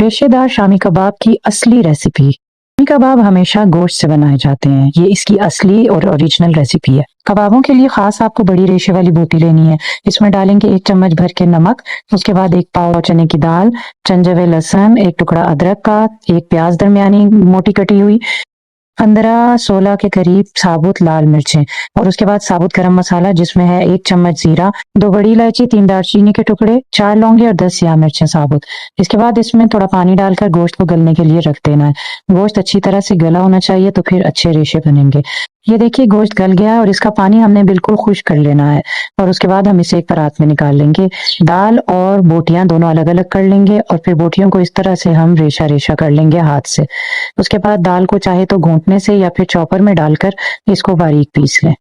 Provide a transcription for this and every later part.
रेशेदार शामी कबाब की असली रेसिपी। शामी कबाब हमेशा गोश्त से बनाए जाते हैं। ये इसकी असली और ओरिजिनल रेसिपी है। कबाबों के लिए खास आपको बड़ी रेशे वाली बोटी लेनी है। इसमें डालेंगे 1 चम्मच भर के नमक, उसके बाद 1 पाव चने की दाल, चंजवे लहसुन, 1 टुकड़ा अदरक का, 1 प्याज दरमियानी मोटी कटी हुई, 15-16 के करीब साबुत लाल मिर्चें और उसके बाद साबुत गरम मसाला जिसमें है 1 चम्मच जीरा, 2 बड़ी इलायची, 3 दालचीनी के टुकड़े, 4 लौंगे और 10 सियाह मिर्चें साबुत। इसके बाद इसमें थोड़ा पानी डालकर गोश्त को गलने के लिए रख देना है। गोश्त अच्छी तरह से गला होना चाहिए तो फिर अच्छे रेशे बनेंगे। ये देखिए गोश्त गल गया है और इसका पानी हमने बिल्कुल खुश्क कर लेना है और उसके बाद हम इसे एक परात में निकाल लेंगे। दाल और बोटियां दोनों अलग अलग कर लेंगे और फिर बोटियों को इस तरह से हम रेशा रेशा कर लेंगे हाथ से। उसके बाद दाल को चाहे तो घूंटने से या फिर चॉपर में डालकर इसको बारीक पीस लें।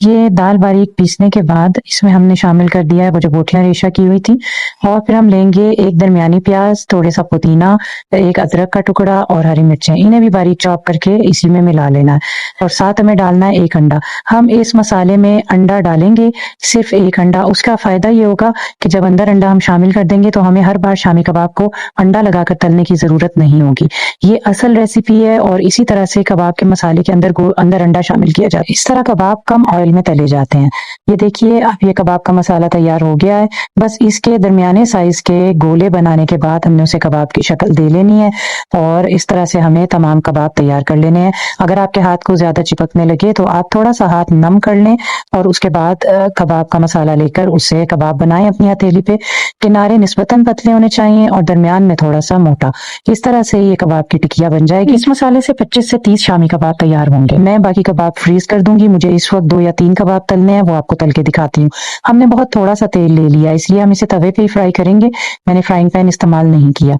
ये दाल बारीक पीसने के बाद इसमें हमने शामिल कर दिया है वो जो बोटियां रेशा की हुई थी और फिर हम लेंगे 1 दरमियानी प्याज, थोड़ा सा पुदीना, 1 अदरक का टुकड़ा और हरी मिर्चें, इन्हें भी बारीक चॉप करके इसी में मिला लेना है और साथ हमें डालना है 1 अंडा। हम इस मसाले में अंडा डालेंगे, सिर्फ 1 अंडा। उसका फायदा ये होगा कि जब अंदर अंडा हम शामिल कर देंगे तो हमें हर बार शामी कबाब को अंडा लगाकर तलने की जरूरत नहीं होगी। ये असल रेसिपी है और इसी तरह से कबाब के मसाले के अंदर अंडा शामिल किया जाए। इस तरह कबाब कम ऑयल में तले जाते हैं। ये देखिए अब ये कबाब का मसाला तैयार हो गया है। बस इसके दरमियाने साइज के गोले बनाने के बाद हमने उसे कबाब की शक्ल दे लेनी है और इस तरह से हमें तमाम कबाब तैयार कर लेने हैं। अगर आपके हाथ को ज्यादा चिपकने लगे तो आप थोड़ा सा हाथ नम कर लें और उसके बाद कबाब का मसाला लेकर उससे कबाब बनाएं अपनी हथेली पे। किनारे निस्बतन पतले होने चाहिए और दरमियान में थोड़ा सा मोटा। इस तरह से ये कबाब की टिकिया बन जाएगी। इस मसाले से 25 से 30 शामी कबाब तैयार होंगे। मैं बाकी कबाब फ्रीज कर दूंगी। मुझे इस वक्त 2 या 3 कबाब तलने हैं, वो आपको तल के दिखाती हूँ। हमने बहुत थोड़ा सा तेल ले लिया इसलिए हम इसे तवे पे ही फ्राई करेंगे। मैंने फ्राइंग पैन इस्तेमाल नहीं किया।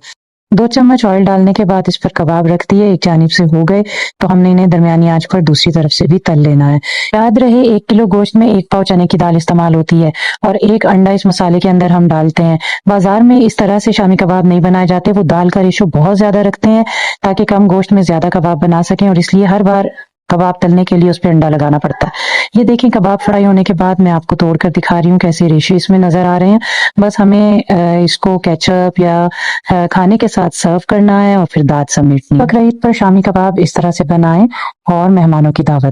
2 चम्मच ऑयल डालने के बाद इस पर कबाब रख दिए। एक जानिब से हो गए तो हमने इन्हें दरमियानी आंच पर दूसरी तरफ से भी तल लेना है। याद रहे 1 किलो गोश्त में 1 पाव चने की दाल इस्तेमाल होती है और 1 अंडा इस मसाले के अंदर हम डालते हैं। बाजार में इस तरह से शामी कबाब नहीं बनाए जाते, वो दाल का रेशो बहुत ज्यादा रखते हैं ताकि कम गोश्त में ज्यादा कबाब बना सकें और इसलिए हर बार कबाब तलने के लिए उस पर अंडा लगाना पड़ता है। ये देखें कबाब फ्राई होने के बाद मैं आपको तोड़ कर दिखा रही हूँ कैसे रेशे इसमें नजर आ रहे हैं। बस हमें इसको केचप या खाने के साथ सर्व करना है और फिर दाद समेटनी है। बकरीद पर शामी कबाब इस तरह से बनाएं और मेहमानों की दावत